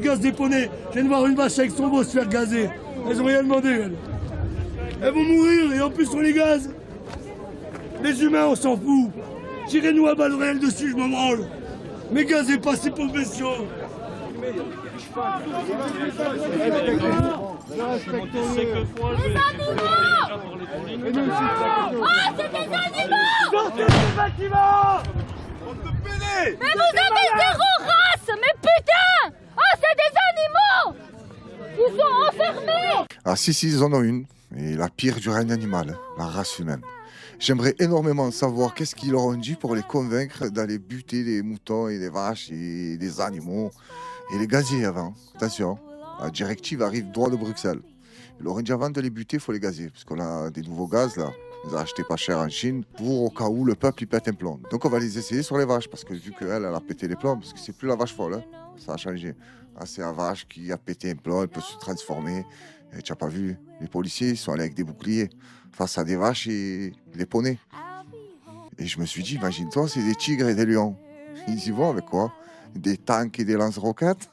gazent des poneys. Je viens de voir une vache avec son beau se faire gazer. Elles ont rien demandé, elles. Elles vont mourir et en plus on les gaze. Les humains, on s'en fout. Tirez-nous à balles réelles dessus, je m'en branle. Mais gazez pas ces pauvres bestiaux. Les animaux! Ah, c'est des animaux! Sortez du bâtiment! On te pédait! Mais vous avez zéro race! Mais putain! Ah, c'est des animaux! Ils sont enfermés! Ah si, ils en ont une. Et la pire du règne animal, la race humaine. J'aimerais énormément savoir qu'est-ce qu'ils leur ont dit pour les convaincre d'aller buter des moutons et des vaches et des animaux et les gazer avant. Attention, la directive arrive droit de Bruxelles. Ils leur ont dit avant de les buter, il faut les gazer. Parce qu'on a des nouveaux gaz là. On les a achetés pas cher en Chine pour au cas où le peuple il pète un plomb. Donc on va les essayer sur les vaches parce que vu qu'elle a pété les plombs, parce que c'est plus la vache folle, hein, ça a changé. Ah, c'est la vache qui a pété un plomb, elle peut se transformer. Et tu n'as pas vu, les policiers ils sont allés avec des boucliers face à des vaches et des poneys. Et je me suis dit, imagine-toi, c'est des tigres et des lions. Ils y vont avec quoi? Des tanks et des lance-roquettes.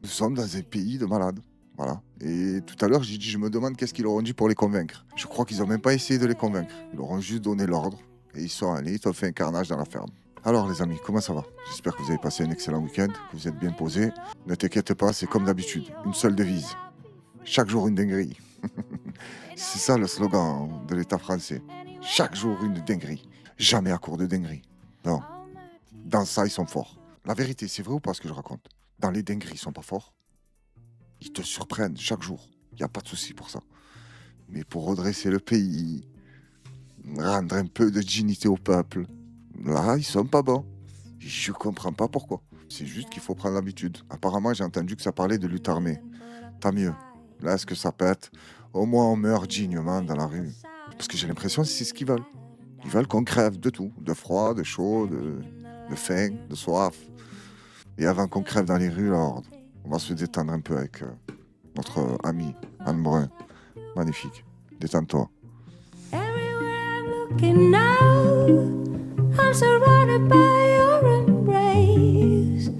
Nous sommes dans un pays de malades. Voilà. Et tout à l'heure, j'ai dit, je me demande qu'est-ce qu'ils leur ont dit pour les convaincre. Je crois qu'ils n'ont même pas essayé de les convaincre. Ils leur ont juste donné l'ordre. Et ils sont allés, ils ont fait un carnage dans la ferme. Alors les amis, comment ça va? J'espère que vous avez passé un excellent week-end, que vous êtes bien posés. Ne t'inquiète pas, c'est comme d'habitude. Une seule devise. Chaque jour une dinguerie. C'est ça le slogan de l'État français. Chaque jour une dinguerie. Jamais à court de dinguerie. Non. Dans ça, ils sont forts. La vérité, c'est vrai ou pas ce que je raconte? Dans les dingueries, ils sont pas forts. Ils te surprennent chaque jour. Il n'y a pas de souci pour ça. Mais pour redresser le pays, rendre un peu de dignité au peuple, là, ils sont pas bons. Je comprends pas pourquoi. C'est juste qu'il faut prendre l'habitude. Apparemment, j'ai entendu que ça parlait de lutte armée. Tant mieux. Là, est-ce que ça pète? Au moins, on meurt dignement dans la rue. Parce que j'ai l'impression que c'est ce qu'ils veulent. Ils veulent qu'on crève de tout. De froid, de chaud, de faim, de soif. Et avant qu'on crève dans les rues, alors, on va se détendre un peu avec notre ami Anne Brun. Magnifique. Détends-toi. I'm surrounded by your embrace.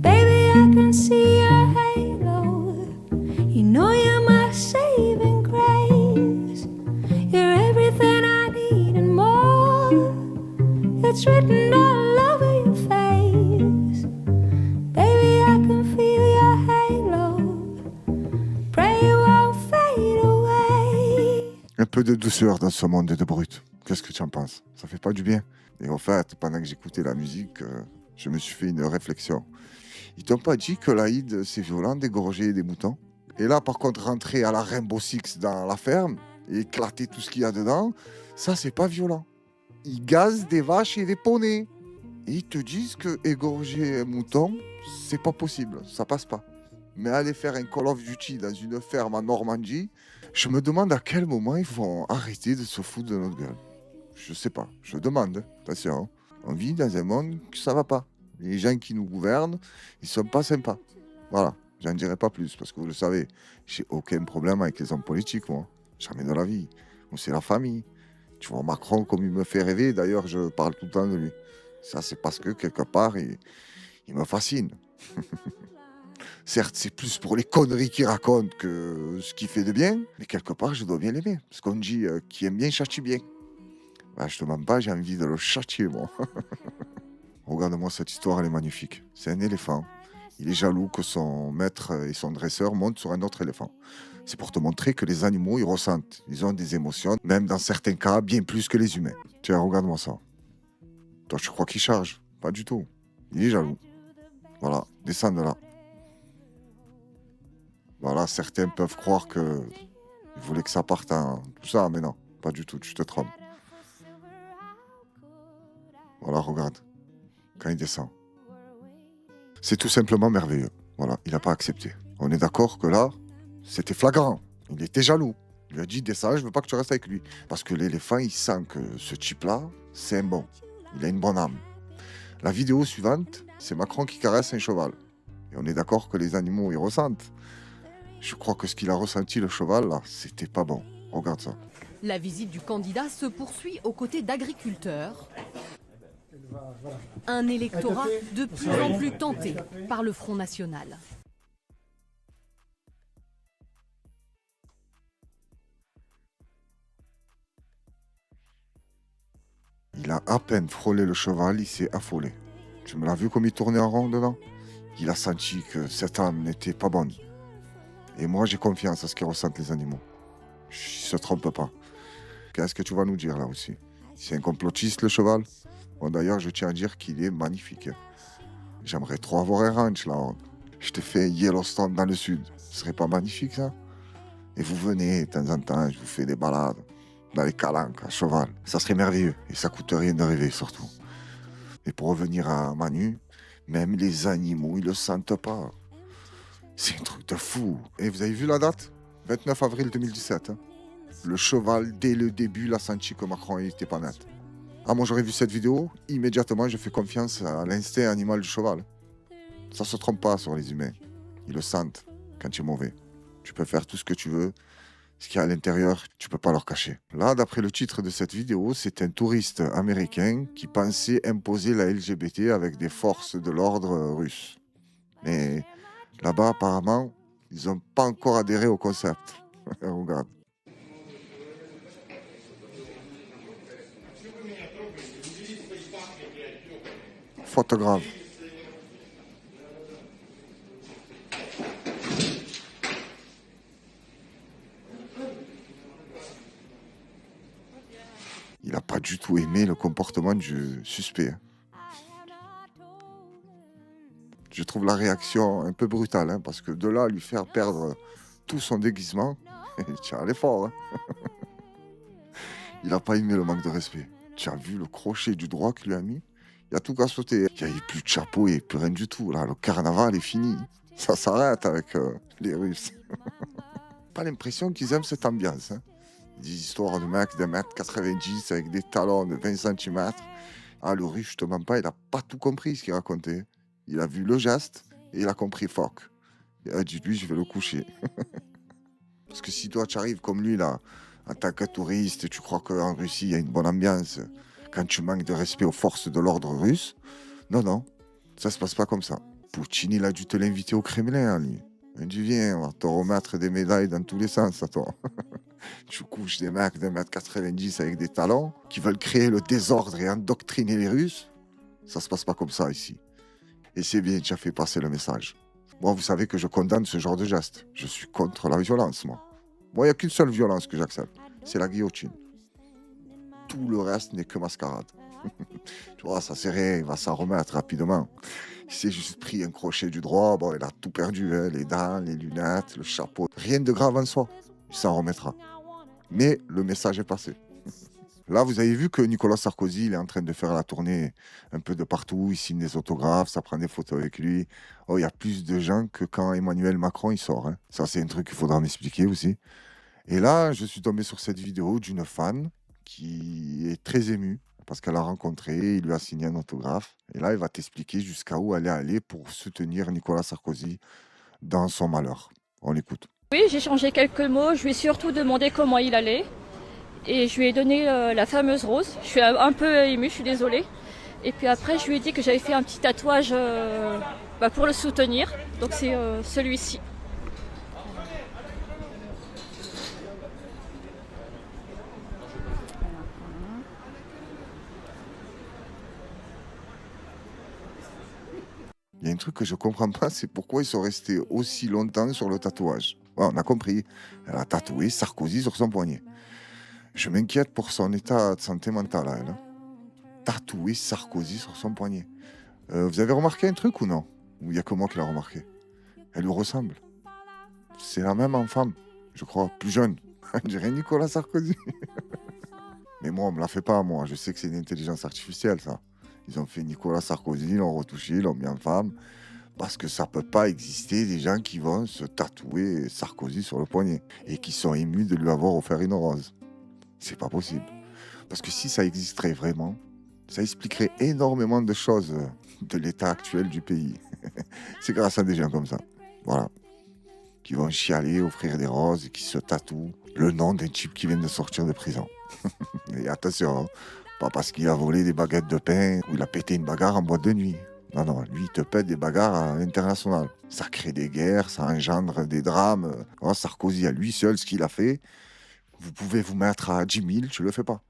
Baby, I can see your halo. You know you're my saving grace. You're everything I need and more. It's written all over your face. Baby, I can feel your halo. Pray you won't fade away. Un peu de douceur dans ce monde de brut. Qu'est-ce que tu en penses? Ça fait pas du bien? Et en fait, pendant que j'écoutais la musique, je me suis fait une réflexion. Ils t'ont pas dit que l'Aïd, c'est violent d'égorger des moutons? Et là, par contre, rentrer à la Rainbow Six dans la ferme et éclater tout ce qu'il y a dedans, ça, c'est pas violent. Ils gazent des vaches et des poneys. Et ils te disent que égorger un mouton, c'est pas possible, ça passe pas. Mais aller faire un Call of Duty dans une ferme en Normandie, je me demande à quel moment ils vont arrêter de se foutre de notre gueule. Je sais pas, je demande, attention, on vit dans un monde que ça va pas. Les gens qui nous gouvernent, ils sont pas sympas. Voilà, j'en dirai pas plus, parce que vous le savez, j'ai aucun problème avec les hommes politiques, moi. Jamais de la vie. Moi, c'est la famille. Tu vois, Macron, comme il me fait rêver, d'ailleurs, je parle tout le temps de lui. Ça, c'est parce que, quelque part, il me fascine. Certes, c'est plus pour les conneries qu'il raconte que ce qu'il fait de bien, mais quelque part, je dois bien l'aimer. Parce qu'on dit qui aime bien châtie bien. Bah, je te mens pas, j'ai envie de le châtier, moi. Regarde-moi, cette histoire, elle est magnifique. C'est un éléphant. Il est jaloux que son maître et son dresseur montent sur un autre éléphant. C'est pour te montrer que les animaux, ils ressentent. Ils ont des émotions, même dans certains cas, bien plus que les humains. Tiens, regarde-moi ça. Toi, je crois qu'il charge. Pas du tout. Il est jaloux. Voilà, descends de là. Voilà, certains peuvent croire que il voulait que ça parte en tout ça, mais non, pas du tout, tu te trompes. Voilà, regarde, quand il descend. C'est tout simplement merveilleux. Voilà, il n'a pas accepté. On est d'accord que là, c'était flagrant. Il était jaloux. Il lui a dit, descends, je veux pas que tu restes avec lui. Parce que l'éléphant, il sent que ce type-là, c'est un bon. Il a une bonne âme. La vidéo suivante, c'est Macron qui caresse un cheval. Et on est d'accord que les animaux, ils ressentent. Je crois que ce qu'il a ressenti, le cheval, là, c'était pas bon. Regarde ça. La visite du candidat se poursuit aux côtés d'agriculteurs. Un électorat de plus en plus tenté par le Front National. Il a à peine frôlé le cheval, il s'est affolé. Tu me l'as vu comme il tournait en rond dedans? Il a senti que cette âme n'était pas bonne. Et moi, j'ai confiance à ce qu'ils ressentent les animaux. Ils ne se trompent pas. Qu'est-ce que tu vas nous dire là aussi? C'est un complotiste le cheval? Bon, d'ailleurs, je tiens à dire qu'il est magnifique. J'aimerais trop avoir un ranch là. Je te fais Yellowstone dans le sud. Ce serait pas magnifique ça? Et vous venez de temps en temps, je vous fais des balades dans les calanques à cheval. Ça serait merveilleux. Et ça coûte rien de rêver surtout. Et pour revenir à Manu, même les animaux, ils le sentent pas. C'est un truc de fou. Et vous avez vu la date? 29 avril 2017. Hein. Le cheval, dès le début, l'a senti que Macron n'était pas net. Ah, moi j'aurais vu cette vidéo, immédiatement je fais confiance à l'instinct animal du cheval. Ça se trompe pas sur les humains. Ils le sentent quand tu es mauvais. Tu peux faire tout ce que tu veux. Ce qu'il y a à l'intérieur, tu peux pas leur cacher. Là, d'après le titre de cette vidéo, c'est un touriste américain qui pensait imposer la LGBT avec des forces de l'ordre russes. Mais là-bas, apparemment, ils n'ont pas encore adhéré au concept. Regarde. Photographe. Il n'a pas du tout aimé le comportement du suspect. Je trouve la réaction un peu brutale, hein, parce que de là à lui faire perdre tout son déguisement, tiens, elle est fort. Hein. Il n'a pas aimé le manque de respect. Tu as vu le crochet du droit qu'il lui a mis? Il a tout qu'à sauter. Il n'y a plus de chapeau et plus rien du tout. Là, le carnaval est fini. Ça s'arrête avec les Russes. Pas l'impression qu'ils aiment cette ambiance. Hein. Des histoires de mecs de 1m90 avec des talons de 20 cm. Ah, le Russe, je te mens pas, il n'a pas tout compris ce qu'il racontait. Il a vu le geste et il a compris fuck. Il a dit, lui, je vais le coucher. Parce que si toi, tu arrives comme lui, là, en tant que touriste, tu crois qu'en Russie, il y a une bonne ambiance, quand tu manques de respect aux forces de l'ordre russe, non, ça se passe pas comme ça. Poutine, il a dû te l'inviter au Kremlin, lui. Il a dit, viens, on va te remettre des médailles dans tous les sens, à toi. Tu couches des mecs de 1m90 avec des talons qui veulent créer le désordre et endoctriner les Russes. Ça se passe pas comme ça ici. Et c'est bien, tu as fait passer le message. Moi, vous savez que je condamne ce genre de geste. Je suis contre la violence, moi. Moi, il n'y a qu'une seule violence que j'accepte. C'est la guillotine. Tout le reste n'est que mascarade. Tu vois, ça c'est rien, il va s'en remettre rapidement. Il s'est juste pris un crochet du droit, bon, il a tout perdu, hein, les dents, les lunettes, le chapeau. Rien de grave en soi, il s'en remettra. Mais le message est passé. Là, vous avez vu que Nicolas Sarkozy, il est en train de faire la tournée un peu de partout, il signe des autographes, ça prend des photos avec lui. Oh, il y a plus de gens que quand Emmanuel Macron il sort. Hein. Ça, c'est un truc qu'il faudra m'expliquer aussi. Et là, je suis tombé sur cette vidéo d'une fan qui est très émue parce qu'elle a rencontré, il lui a signé un autographe. Et là, il va t'expliquer jusqu'à où elle est allée pour soutenir Nicolas Sarkozy dans son malheur. On l'écoute. Oui, j'ai changé quelques mots. Je lui ai surtout demandé comment il allait. Et je lui ai donné la fameuse rose. Je suis un peu émue, je suis désolée. Et puis après, je lui ai dit que j'avais fait un petit tatouage pour le soutenir. Donc c'est celui-ci. Il y a un truc que je ne comprends pas, c'est pourquoi ils sont restés aussi longtemps sur le tatouage. Ouais, on a compris. Elle a tatoué Sarkozy sur son poignet. Je m'inquiète pour son état de santé mentale à elle. Hein. Tatouer Sarkozy sur son poignet. Vous avez remarqué un truc ou non? Ou il n'y a que moi qui l'ai remarqué? Elle lui ressemble. C'est la même en femme, je crois, plus jeune. On dirait Nicolas Sarkozy. Mais moi, on me la fait pas, moi. Je sais que c'est une intelligence artificielle, ça. Ils ont fait Nicolas Sarkozy, ils l'ont retouché, ils l'ont mis en femme. Parce que ça ne peut pas exister des gens qui vont se tatouer Sarkozy sur le poignet. Et qui sont émus de lui avoir offert une rose. C'est pas possible. Parce que si ça existerait vraiment, ça expliquerait énormément de choses de l'état actuel du pays. C'est grâce à des gens comme ça. Voilà. Qui vont chialer, offrir des roses et qui se tatouent le nom d'un type qui vient de sortir de prison. Et attention, hein, pas parce qu'il a volé des baguettes de pain ou il a pété une bagarre en boîte de nuit. Non, lui, il te pète des bagarres à l'international. Ça crée des guerres, ça engendre des drames. Oh, Sarkozy, à lui seul, ce qu'il a fait, vous pouvez vous mettre à 10 000, tu le fais pas.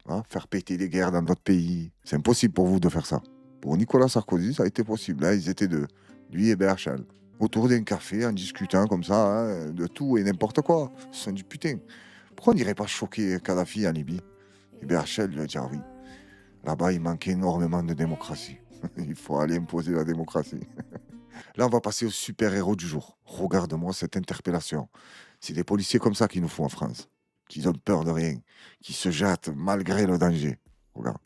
hein, faire péter les guerres dans d'autres pays. C'est impossible pour vous de faire ça. Pour Nicolas Sarkozy, ça a été possible. Là, ils étaient deux, lui et BHL, autour d'un café, en discutant comme ça, hein, de tout et n'importe quoi. Ce sont du putain. Pourquoi on n'irait pas choquer Kadhafi en Libye? Et BHL lui a dit ah oui. Là-bas, il manquait énormément de démocratie. Il faut aller imposer la démocratie. Là, on va passer au super-héros du jour. Regarde-moi cette interpellation. C'est des policiers comme ça qu'il nous faut en France. Qui ont peur de rien. Qui se jettent malgré le danger. Regarde.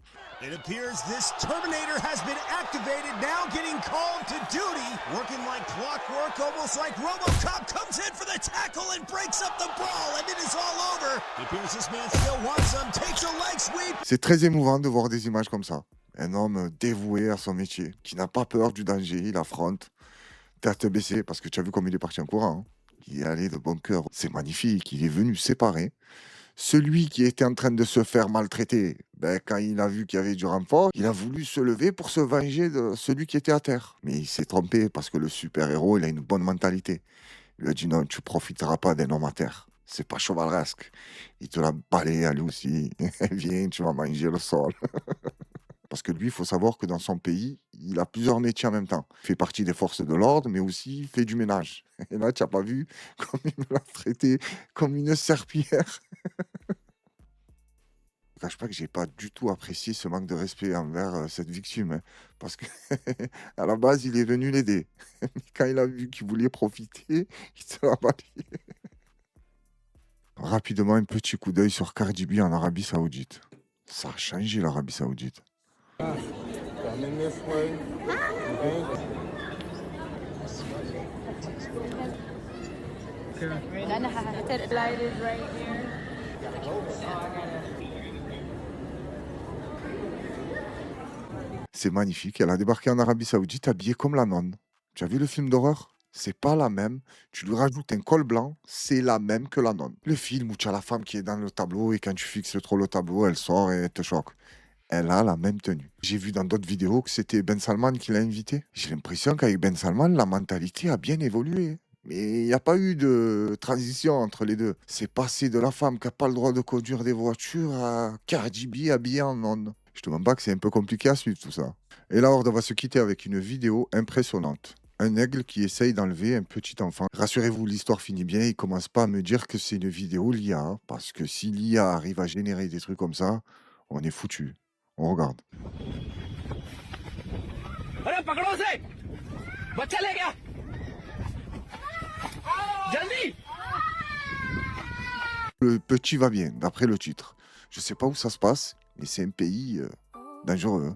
It appears this Terminator has been activated, now getting called to duty. Working like clockwork, almost like RoboCop comes in for the tackle and breaks up the brawl, and it is all over. It appears this man still wants some, takes a leg sweep. C'est très émouvant de voir des images comme ça. Un homme dévoué à son métier, qui n'a pas peur du danger, il affronte, tête baissée, parce que tu as vu comme il est parti en courant. Hein. Il est allé de bon cœur. C'est magnifique, il est venu séparer. Celui qui était en train de se faire maltraiter, quand il a vu qu'il y avait du renfort, il a voulu se lever pour se venger de celui qui était à terre. Mais il s'est trompé parce que le super-héros, il a une bonne mentalité. Il lui a dit non, tu profiteras pas d'un homme à terre. C'est pas chevaleresque. Il te l'a balayé à lui aussi. Viens, tu vas manger le sol. Parce que lui, il faut savoir que dans son pays, il a plusieurs métiers en même temps. Il fait partie des forces de l'ordre, mais aussi il fait du ménage. Et là, tu n'as pas vu comme il me l'a traité comme une serpillière. Je ne cache pas que j'ai pas du tout apprécié ce manque de respect envers cette victime. Hein, parce que à la base, il est venu l'aider. Mais quand il a vu qu'il voulait profiter, il se l'a balayé. Rapidement, un petit coup d'œil sur Cardi B en Arabie Saoudite. Ça a changé l'Arabie Saoudite. C'est magnifique. Elle a débarqué en Arabie Saoudite habillée comme la nonne. Tu as vu le film d'horreur? C'est pas la même. Tu lui rajoutes un col blanc, c'est la même que la nonne. Le film où tu as la femme qui est dans le tableau et quand tu fixes trop le tableau, elle sort et elle te choque. Elle a la même tenue. J'ai vu dans d'autres vidéos que c'était Ben Salman qui l'a invité. J'ai l'impression qu'avec Ben Salman, la mentalité a bien évolué. Mais il n'y a pas eu de transition entre les deux. C'est passé de la femme qui n'a pas le droit de conduire des voitures à Cardi B habillée en nonne. Je te demande pas que c'est un peu compliqué à suivre tout ça. Et là, on va se quitter avec une vidéo impressionnante. Un aigle qui essaye d'enlever un petit enfant. Rassurez-vous, l'histoire finit bien. Il commence pas à me dire que c'est une vidéo l'IA. Hein, parce que si l'IA arrive à générer des trucs comme ça, on est foutu. On regarde. Le petit va bien, d'après le titre. Je sais pas où ça se passe, mais c'est un pays dangereux.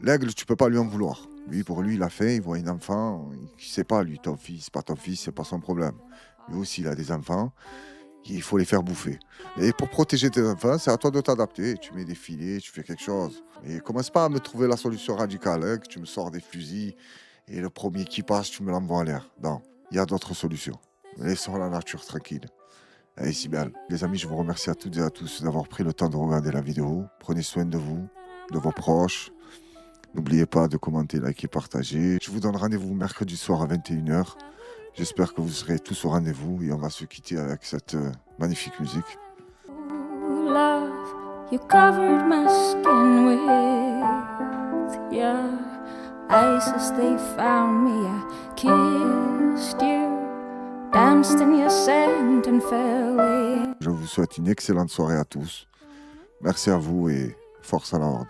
L'aigle, tu peux pas lui en vouloir. Lui, pour lui, il a fait, il voit un enfant, il sait pas, lui, ton fils, pas ton fils, c'est pas son problème. Lui aussi, il a des enfants. Il faut les faire bouffer. Et pour protéger tes enfants, c'est à toi de t'adapter. Tu mets des filets, tu fais quelque chose. Et commence pas à me trouver la solution radicale, hein, que tu me sors des fusils et le premier qui passe, tu me l'envoies en l'air. Non, il y a d'autres solutions. Laissons la nature tranquille. Elle est si belle. Les amis, je vous remercie à toutes et à tous d'avoir pris le temps de regarder la vidéo. Prenez soin de vous, de vos proches. N'oubliez pas de commenter, liker, partager. Je vous donne rendez-vous mercredi soir à 21h. J'espère que vous serez tous au rendez-vous et on va se quitter avec cette magnifique musique. Love, you covered my skin with your eyes as they found me. I kissed you, danced in your sand and fell in. Je vous souhaite une excellente soirée à tous. Merci à vous et force à la horde.